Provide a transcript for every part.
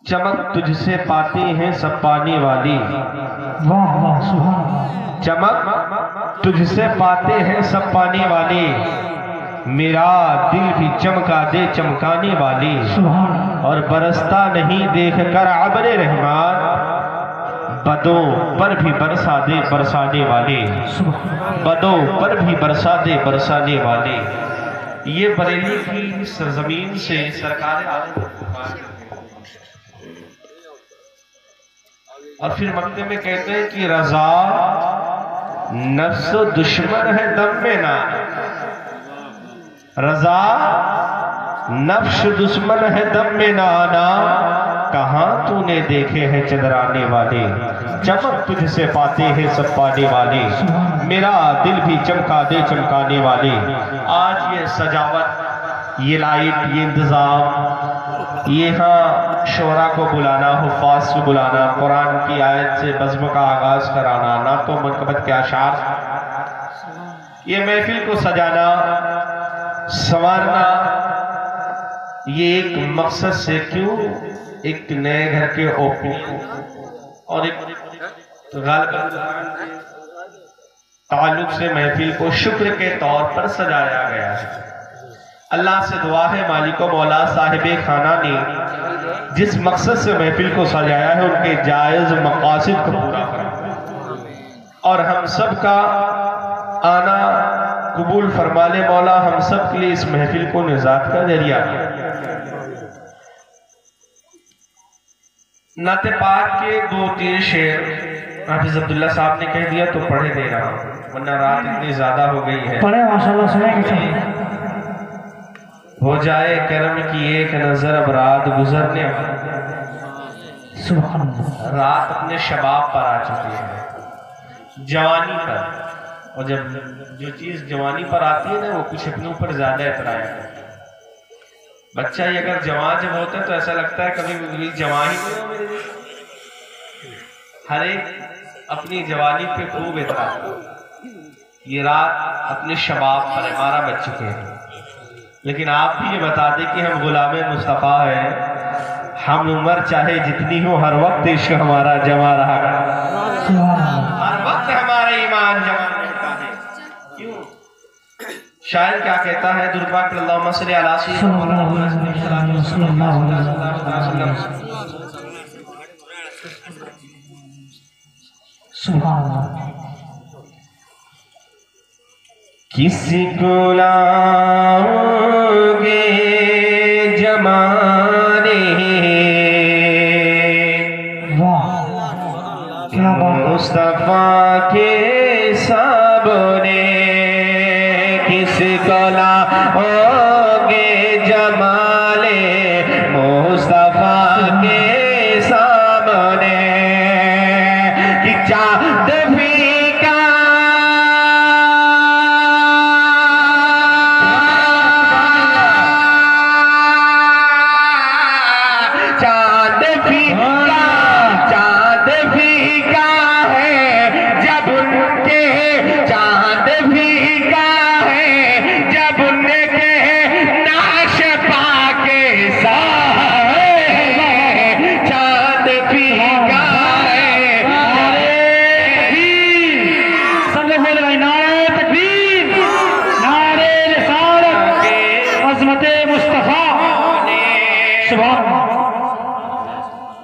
चमक तुझसे पाते हैं सब पाने वाले। वाह वाह सुभान अल्लाह। चमक तुझसे पाते हैं सब पाने वाले, मेरा दिल भी चमका दे चमकाने वाले। सुभान अल्लाह। और बरसता नहीं देख कर अब्रे रहमान, बदों पर भी बरसा दे बरसाने वाले। बदों पर भी बरसा दे बरसाने वाले। ये बरेली की सरजमीन से सरकार आलम और फिर मक्ते में कहते हैं कि रजा नफ्स दुश्मन है दम में ना, रजा नफ्स दुश्मन है दम में ना आना, कहां तूने देखे हैं चंद्राने वाले। चमक तुझसे पाते हैं सब पाने वाले, मेरा दिल भी चमका दे चमकाने वाले। आज ये सजावट, ये लाइट, ये इंतजाम, यहाँ शोरा को बुलाना, हुफ़ाज़ को बुलाना, कुरान की आयत से बज़्म का आगाज कराना, ना तो मनक़बत के अशार, ये महफिल को सजाना संवारना, ये एक मकसद से, क्यों एक नए घर के ओपनिंग और एक ताल्लुक से महफिल को शुक्र के तौर पर सजाया गया है। अल्लाह से दुआ है मालिको मौला साहिबे खाना ने जिस मकसद से महफिल को सजाया है उनके जायज मकासिद को पूरा करें और हम सब का आना कबूल फरमा ले मौला। हम सब के लिए इस महफिल को निजात का जरिया। नाते पाक के 2-3 शेर हाफिज अब्दुल्ला साहब ने कह दिया तो पढ़े दे रहा हूँ, वरना रात इतनी ज्यादा हो गई है। पढ़े माशाल्लाह, सुनेंगे। हो जाए करम की एक नजर अब रात गुजरने वाली। सुभान अल्लाह। रात अपने शबाब पर आ चुकी है, जवानी पर, और जब जो चीज जवानी पर आती है ना वो कुछ अपने ऊपर ज्यादा इतराया करता है। बच्चा ही अगर जवान जब होता है तो ऐसा लगता है कभी जवान ही नहीं हो मेरे। हर एक अपनी जवानी पे खूब इतराता। ये रात अपने शबाब पर 12 बज चुके हैं, लेकिन आप भी ये बता दें कि हम गुलामे मुस्तफ़ा हैं। हम उम्र चाहे जितनी हो, हर वक्त इश्क हमारा जमा रहा, हर वक्त हमारा ईमान जमा रहता है। क्यों? शायर क्या कहता है? दुर्भाग्य अल्लाहुम्मा सल्ली अला सय्यिदिना किसी को लाओगे जमाने, मुस्तफा के सामने, किसी को लाओगे जमाले मुस्तफा के सामने, कि चाँद फीका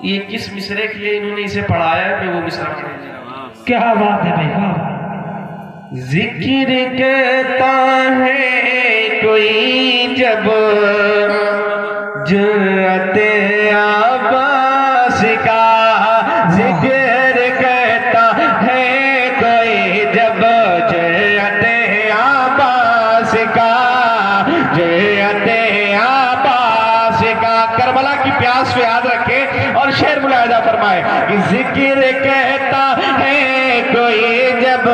ये किस मिसरे के लिए इन्होंने इसे पढ़ाया है, मैं वो मिसरा पढ़ेंगे। क्या बात है भाई। जिक्र कहता है कोई जब जुर्रते आबास का, जिक्र कहता है कोई जब जुर्रते आबास का, जुर्रते आबास का। करबला की प्यास को याद रखे और शेर मुलाहिजा फरमाए कि जिक्र कहता है कोई जब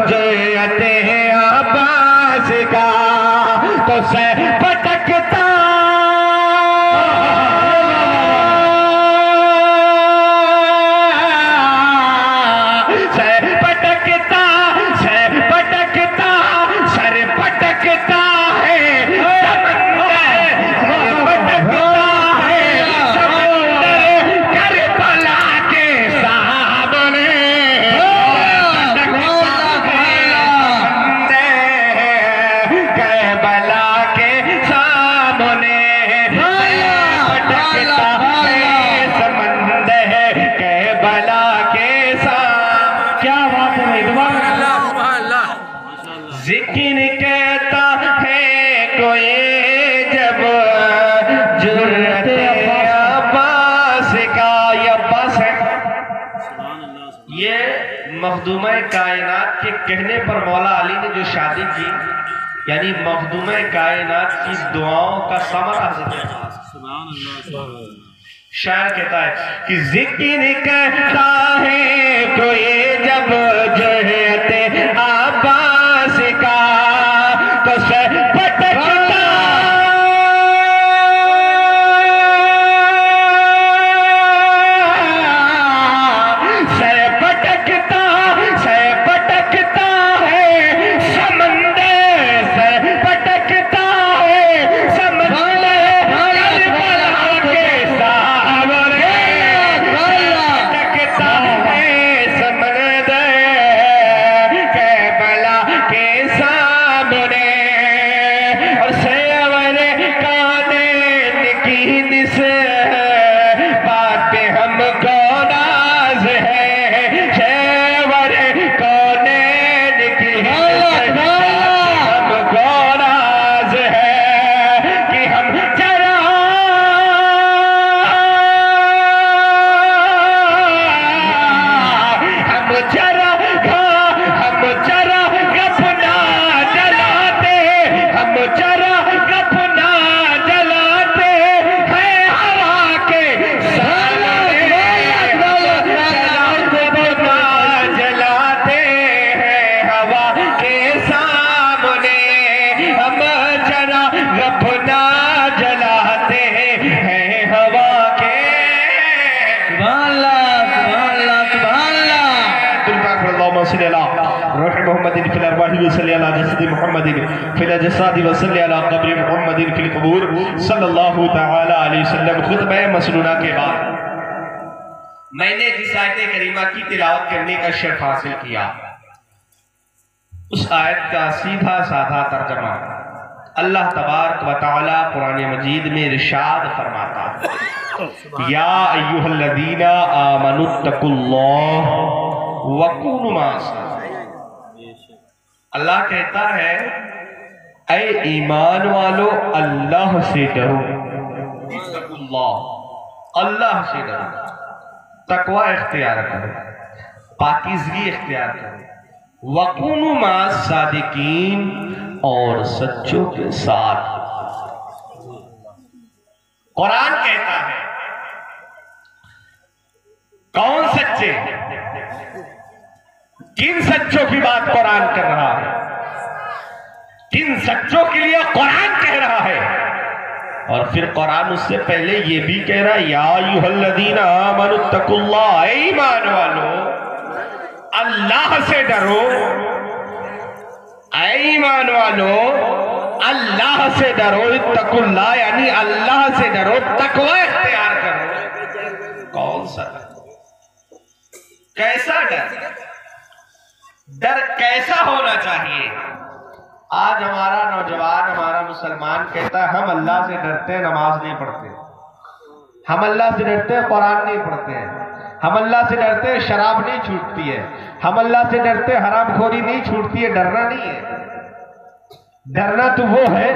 जुर्रते आबास का, तो से पटकता मखदूमा कायनात के कहने पर मौला अली ने जो शादी की, यानी मखदूमा कायनात की दुआओं का समरा शायर कहता है कि जिक्र कहता है कोई जब जहते आबास का तो सर पटकता मसनूना के बाद मैंने जिस आयत करीमा की तिलावत करने का शर्फ हासिल किया, उस आयत का सीधा साधा तर्जमा अल्लाह तबारक व तआला कुरान मजीद में इरशाद फरमाता है, या अय्युहल्लज़ीना आमनुत्तकुल्लाह वकूनु माअस। अल्लाह कहता है, ऐ ईमान वालो अल्लाह से डरो, अल्लाह से डरो, तकवा इख्तियार करो, पाकीज़गी इख्तियार करो, वकूनु माअस सादिकीन, और सच्चों के साथ। कुरान कहता है कौन सच्चे, किन सच्चों की बात कुरान कर रहा है, किन सच्चों के लिए कुरान कह रहा है। और फिर कुरान उससे पहले ये भी कह रहा है, या अय्युहल्लज़ीना आमनुत्तकुल्लाह, ईमान वालो अल्लाह से डरो, ईमान वालो अल्लाह से डरो, इत्तकुल्लाह यानी अल्लाह से डरो, तकवा इख्तियार करो। कौन सा कैसा डर, डर कैसा होना चाहिए। आज हमारा नौजवान, हमारा मुसलमान कहता है हम अल्लाह से डरते हैं, नमाज नहीं पढ़ते, हम अल्लाह से डरते हैं, कुरान नहीं पढ़ते हैं, हम अल्लाह से डरते हैं, शराब नहीं छूटती है, हम अल्लाह से डरते हैं, हरामखोरी नहीं छूटती है। डरना नहीं है, डरना तो वो है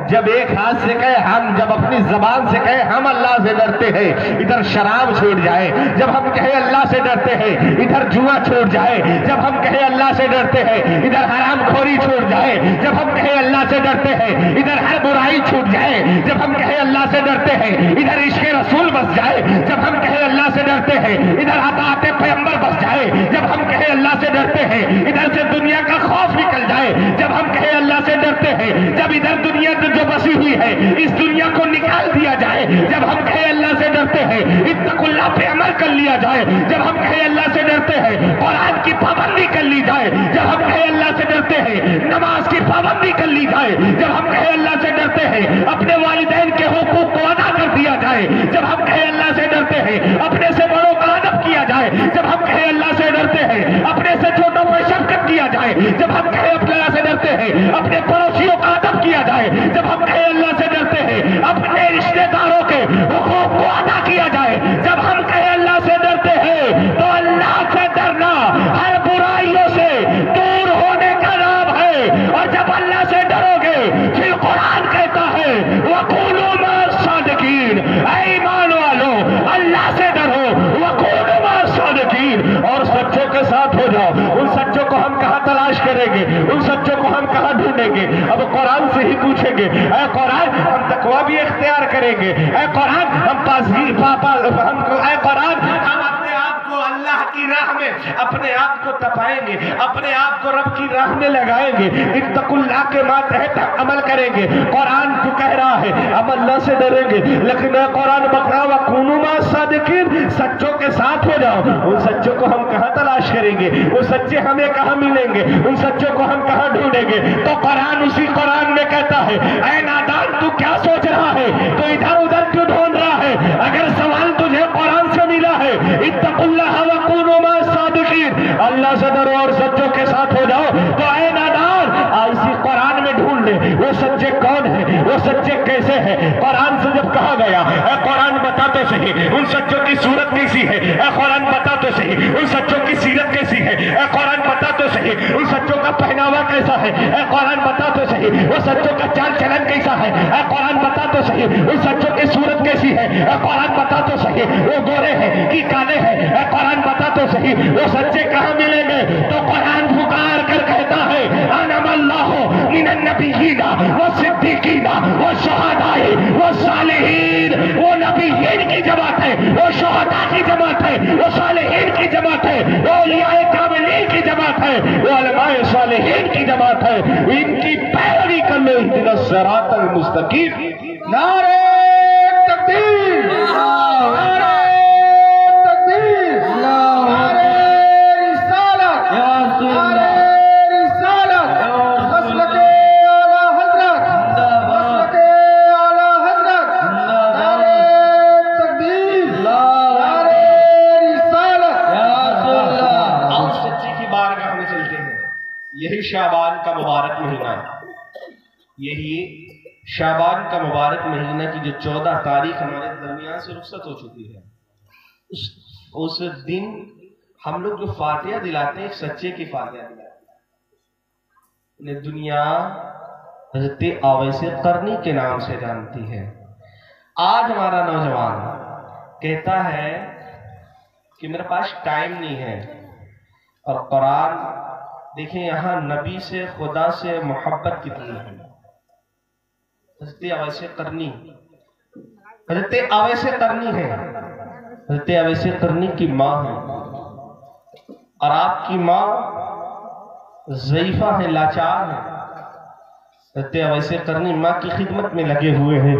जब एक हाथ से कहे हम, जब अपनी जबान से कहे हम अल्लाह से डरते हैं, इधर शराब छूट जाए, जब हम कहे अल्लाह से डरते हैं इधर जुआ छूट जाए, जब हम कहे अल्लाह से डरते हैं इधर हरामखोरी छूट जाए, जब हम कहे अल्लाह से डरते हैं इधर हर बुराई छूट जाए, जब हम कहे अल्लाह से डरते हैं इधर इश्क रसूल बस जाए, जब हम कहे अल्लाह से डरते हैं इधर अताअत पैगंबर बस जाए, जब हम कहे अल्लाह से डरते हैं इधर से दुनिया का खौफ निकल जाए, जब हम कहे अल्लाह से डरते हैं जब इधर दुनिया जो बसी हुई है इस दुनिया को निकाल दिया जाए, जब हम कहे अल्लाह से डरते हैं इत्तकुल्लाह पे अमल कर लिया जाए, जब हम कहे अल्लाह से डरते हैं कुरान की पाबंदी कर ली जाए, जब हम कहे अल्लाह से डरते हैं नमाज की पाबंदी कर ली जाए, जब हम कहे अल्लाह से डरते हैं अपने वालिदैन के हुकूक को अदा कर दिया जाए, जब हम कहे अल्लाह से डरते हैं अपने से बड़ों का अदब किया जाए, जब हम कहे अल्लाह से डरते हैं अपने से छोटों पर शफकत किया जाए, जब हम कहे अल्लाह से डरते हैं अपने पड़ोसियों का अदब किया जाए, जब हम कहे अल्लाह से डरते हैं अपने रिश्तेदारों के हुकूक को अदा किया जाए, जब हम कहे अल्लाह से डरते हैं तो अल्लाह से डरना हर बुराइयों से दूर होने का नाम है। और जब अल्लाह से डरोगे फिर कुरान कहता है वकूनु माअस सादिकीन, ऐ ईमान वालो अल्लाह से डरो, वकूनु माअस सादिकीन, और सच्चों के साथ हो जाओ। करेंगे, उन सच्चों को हम कहाँ ढूंढेंगे? अब कुरान से ही पूछेंगे, ऐ कुरान हम तकवा भी इख्तियार करेंगे, ऐ कुरान हम ऐ कुरान हम अपने आप को अल्लाह की राह में अपने आप को तपाएंगे, अपने आप को रब की राह में लगाएंगे, इत्तकुल्लाह के मातहत अमल करेंगे। कुरान तो कह रहा है हम अल्लाह से डरेंगे, लेकिन कुरान बकरा व कुनू मा सादिकीन, सच्चों के साथ हो जाओ। उन सच्चों को हम कहाँ तलाश करेंगे? वो सच्चे हमें कहाँ मिलेंगे? उन सच्चों को हम कहाँ ढूंढेंगे? तो कुरान उसी कुरान में कहता है, ऐ नादान तू क्या सोच रहा है? तो इधर उधर क्यों ढूंढ रहा है? अगर सवाल तुझे कुरान से मिला है, इत्तकुल्लाह व कुनू मा सादिकीन, अल्लाह से डरो और सच्चों के साथ हो जाओ, तो ऐ नादान इसी कुरान में ढूंढ ले वो सच्चे कौन है, वो सच्चे कैसे है। कुरान से जब कहा गया, कुरान बता तो सही उन सच्चों की सूरत कैसी है, कुरान बता तो सही उन सच्चों की सीरत कैसी है, कुरान बता तो सही उन सच्चों का पहनावा कैसा है, कुरान बता तो सही वो सच्चों का चाल चलन कैसा है, कुरान बता तो सही उन सच्चों की सूरत कैसी है, कुरान बता तो सही वो गोरे हैं कि काले हैं, कुरान बता तो सही वो सच्चे कहाँ मिलेंगे। तो कुरान पुकार कर कहता है, अनमल्लाहु मिनन नबिय्यीना व सिद्दीकीना व शुहदाए व सालिहीन, वो नबिय्यीन की जमात है, वो शुहदा की जमात है, वो सालिहीन की जमात है, वो औलियाए कामिलीन की जमात है, वो उलमाए सालिहीन की जमात है। इनकी पैरवी कर लो, इहदिना सिरातल मुस्तकीम। नारे तकबीर, नारे तकबीर, नारे रिसालत, नारे रिसालत, मसलके आला हजरत, मसलके आला हजरत, नारे तकबीर, नारे रिसालत। आओ सच्चे की बारगाह में चलते हैं। यही शाबान का मुबारक महीना है, यही शाबान का मुबारक महीना की जो 14 तारीख हमारे दरमियान से रुखसत हो चुकी है, उस दिन हम लोग जो फातिहा दिलाते हैं, सच्चे की फातिहा दिलाते हैं। उन्हें दुनिया हज़रत अवैसे करनी के नाम से जानती है। आज हमारा नौजवान कहता है कि मेरे पास टाइम नहीं है, और कुरान देखें यहाँ नबी से, खुदा से मोहब्बत कितनी है। हज़रत अवैसे करनी, हज़रत अवैसे करनी है, हज़रत अवैसे करनी की माँ है, और आपकी माँ ज़ईफ़ा है, लाचार है। हज़रत अवैसे करनी माँ की खिदमत में लगे हुए हैं।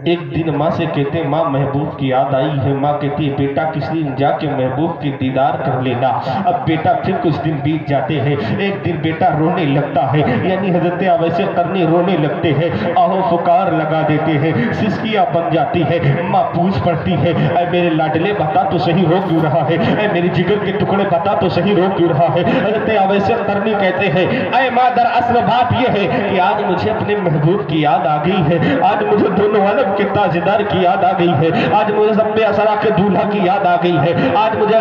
एक दिन माँ से कहते, माँ महबूब की याद आई है। माँ कहती है, बेटा किसी दिन जाके महबूब की दीदार कर लेना। अब बेटा फिर कुछ दिन बीत जाते हैं। एक दिन बेटा रोने लगता है, यानी हज़रत अवैसे करनी रोने लगते हैं, आहो फुकार लगा देते हैं, सिसकियाँ बन जाती है। माँ पूछ पड़ती है, ऐ मेरे लाडले बता तो सही रो क्यों रहा है, ऐ मेरे जिगर के टुकड़े बता तो सही रो क्यों रहा है। हज़रत अवैसे करनी कहते हैं, ऐ माँ दरअसल बात यह है कि आज मुझे अपने महबूब की याद आ गई है, आज मुझे दोनों आलम के ताजदार की याद आ गई है, आज मुझे सब पे असरा के दूल्हा की याद आ गई है, आज मुझे